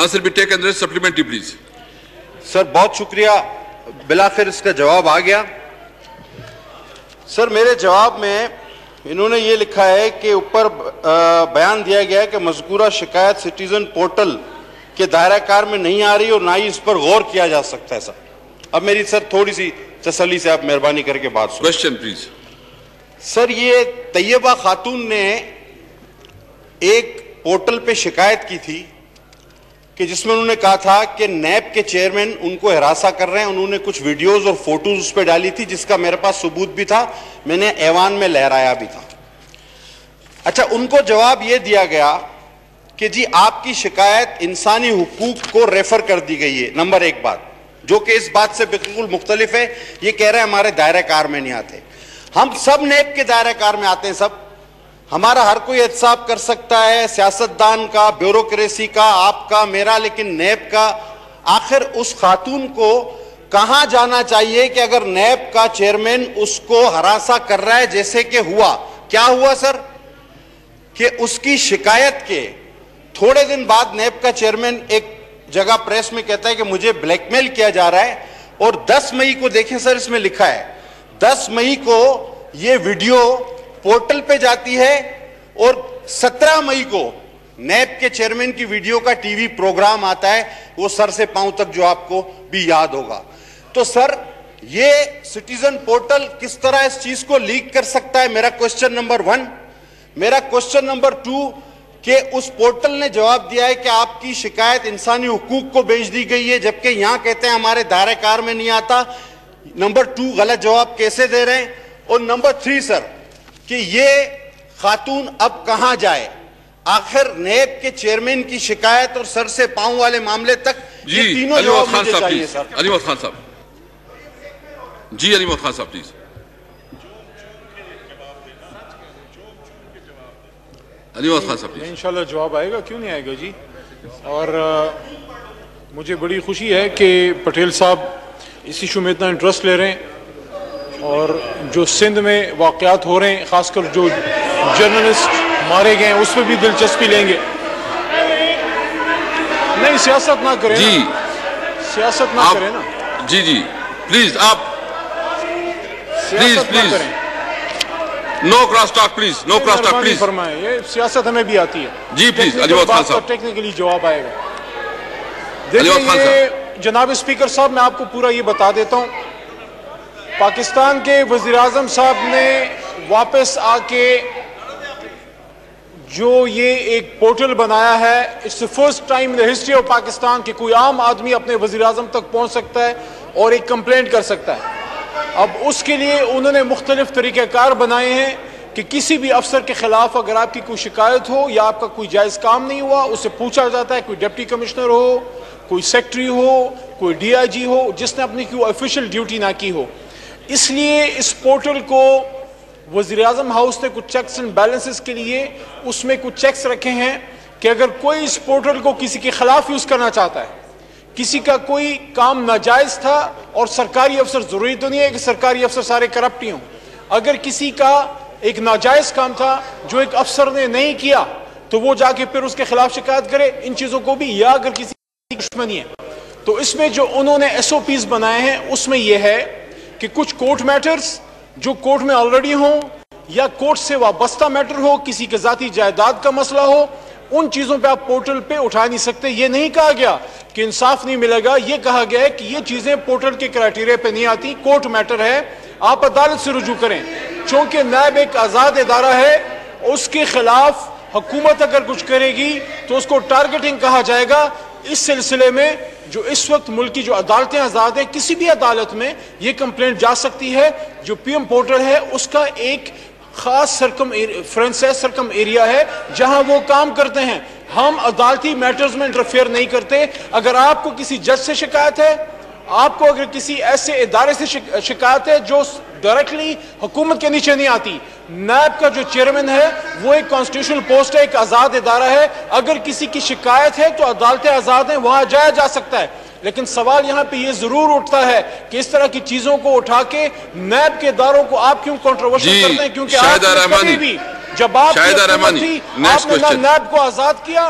Answer be taken as supplementary, please. سر بہت شکریہ, بلاخر اس کا جواب آ گیا. سر میرے جواب میں انہوں نے یہ لکھا ہے کہ اوپر بیان دیا گیا ہے کہ مذکورہ شکایت سٹیزن پورٹل کے دائرہ کار میں نہیں آ رہی اور نہ ہی اس پر غور کیا جا سکتا ہے. سر اب میری سر تھوڑی سی تسلی سے آپ مہربانی کر کے بات سنیں. Question, please. سر یہ طیبہ خاتون نے ایک پورٹل پہ شکایت کی تھی کہ جس میں انہوں نے کہا تھا کہ نیب کے چیئرمین ان کو ہراساں کر رہے ہیں. انہوں نے کچھ ویڈیوز اور فوٹوز اس پہ ڈالی تھی جس کا میرے پاس ثبوت بھی تھا, میں نے ایوان میں لہرایا بھی تھا. اچھا, ان کو جواب یہ دیا گیا کہ جی آپ کی شکایت انسانی حقوق کو ریفر کر دی گئی ہے. نمبر ایک بات جو کہ اس بات سے بالکل مختلف ہے, یہ کہہ رہے ہیں ہمارے دائرہ کار میں نہیں آتے. ہم سب نیب کے دائرہ کار میں آتے ہیں. سب ہمارا ہر کوئی احتساب کر سکتا ہے, سیاستدان کا, بیوروکریسی کا, آپ کا, میرا, لیکن نیب کا. آخر اس خاتون کو کہاں جانا چاہیے کہ اگر نیب کا چیئرمین اس کو ہراساں کر رہا ہے جیسے کہ ہوا. کیا ہوا سر کہ اس کی شکایت کے تھوڑے دن بعد نیب کا چیئرمین ایک جگہ پریس میں کہتا ہے کہ مجھے بلیک میل کیا جا رہا ہے, اور 10 مئی کو دیکھیں سر اس میں لکھا ہے 10 مئی کو یہ ویڈیو پورٹل پہ جاتی ہے اور 17 مئی کو نیب کے چیئرمین کی ویڈیو کا ٹی وی پروگرام آتا ہے, وہ سر سے پاؤں تک جو آپ کو بھی یاد ہوگا. تو سر یہ سٹیزن پورٹل کس طرح اس چیز کو لیک کر سکتا ہے, میرا کوسچن نمبر 1. میرا کوسچن نمبر 2 کہ اس پورٹل نے جواب دیا ہے کہ آپ کی شکایت انسانی حقوق کو بھیج دی گئی ہے, جبکہ یہاں کہتے ہیں ہمارے دائرہ کار میں نہیں آتا. نمبر 2 غلط جواب کیسے دے رہے ہیں. اور نمبر 3 سر کہ یہ خاتون اب کہاں جائے. آخر نیب کے چیئرمین کی شکایت اور سر سے پاؤں والے معاملے تک یہ تینوں جواب مجھے چاہیے سر. علی محمد خان صاحب, جی علی محمد خان صاحب پلیز. علی محمد خان صاحب پلیز. انشاءاللہ جواب آئے گا, کیوں نہیں آئے گا جی. اور مجھے بڑی خوشی ہے کہ پٹیل صاحب اس ایشو میں اتنا انٹرسٹ لے رہے ہیں, اور جو سندھ میں واقعات ہو رہے ہیں, خاص کر جو جرنلسٹ مارے گئے ہیں, اس پہ بھی دلچسپی لیں گے. نہیں سیاست نہ کریں, جی سیاست نہ کریں نا. جی جی پلیز آپ سیاست نہ کریں. No cross talk please, no cross talk please. فرمائیں, یہ سیاست ہمیں بھی آتی ہے. جی پلیز علی محمد خان صاحب. ٹیکنیکلی جواب آئے گا. دیکھیں یہ جناب اسپیکر صاحب, میں آپ کو پورا یہ بتا دیتا ہوں. پاکستان کے وزیر اعظم صاحب نے واپس آ کے جو یہ ایک پورٹل بنایا ہے, it's the first time in the history of Pakistan کہ کوئی عام آدمی اپنے وزیر اعظم تک پہنچ سکتا ہے اور ایک کمپلینٹ کر سکتا ہے. اب اس کے لیے انہوں نے مختلف طریقہ کار بنائے ہیں کہ کسی بھی افسر کے خلاف اگر آپ کی کوئی شکایت ہو یا آپ کا کوئی جائز کام نہیں ہوا, اسے پوچھا جاتا ہے. کوئی ڈپٹی کمشنر ہو, کوئی سیکٹری ہو, کوئی ڈی آئی جی ہو, جس نے اپنی کوئی آفیشیل ڈیوٹی نہ کی ہو. اس لیے اس پورٹل کو وزیر اعظم ہاؤس نے کچھ چیکس اینڈ بیلنسز کے لیے اس میں کچھ چیکس رکھے ہیں کہ اگر کوئی اس پورٹل کو کسی کے خلاف یوز کرنا چاہتا ہے, کسی کا کوئی کام ناجائز تھا, اور سرکاری افسر ضروری تو نہیں ہے کہ سرکاری افسر سارے کرپٹ ہی ہوں, اگر کسی کا ایک ناجائز کام تھا جو ایک افسر نے نہیں کیا تو وہ جا کے پھر اس کے خلاف شکایت کرے, ان چیزوں کو بھی. یا اگر کسی کی دشمنی ہے تو اس میں جو انہوں نے ایس او پیز بنائے ہیں اس میں یہ ہے کہ کچھ کورٹ میٹرز جو کورٹ میں آلریڈی ہوں یا کورٹ سے وابستہ میٹر ہو, کسی کے ذاتی جائیداد کا مسئلہ ہو, ان چیزوں پہ آپ پورٹل پہ اٹھا نہیں سکتے. یہ نہیں کہا گیا کہ انصاف نہیں ملے گا, یہ کہا گیا ہے کہ یہ چیزیں پورٹل کے کرائٹیریا پہ نہیں آتی, کورٹ میٹر ہے, آپ عدالت سے رجوع کریں. چونکہ نیب ایک آزاد ادارہ ہے, اس کے خلاف حکومت اگر کچھ کرے گی تو اس کو ٹارگیٹنگ کہا جائے گا. اس سلسلے میں جو اس وقت ملک کی جو عدالتیں آزاد ہیں, کسی بھی عدالت میں یہ کمپلینٹ جا سکتی ہے. جو پی ایم پورٹل ہے اس کا ایک خاص سرکم ایریا ہے جہاں وہ کام کرتے ہیں. ہم عدالتی میٹرز میں انٹرفیئر نہیں کرتے. اگر آپ کو کسی جج سے شکایت ہے, آپ کو اگر کسی ایسے ادارے سے شکایت ہے جو ڈائریکٹلی حکومت کے نیچے نہیں آتی, نیب کا جو چیئرمین ہے وہ ایک کانسٹیٹیوشنل پوسٹ ہے, ایک آزاد ادارہ ہے. اگر کسی کی شکایت ہے تو عدالتیں آزاد ہیں, وہاں جایا جا سکتا ہے. لیکن سوال یہاں پہ یہ ضرور اٹھتا ہے کہ اس طرح کی چیزوں کو اٹھا کے نیب کے اداروں کو آپ کیوں کنٹروورشل کرتے ہیں, کیونکہ آپ نے کبھی بھی جب آپ نے نیب کو آزاد کیا,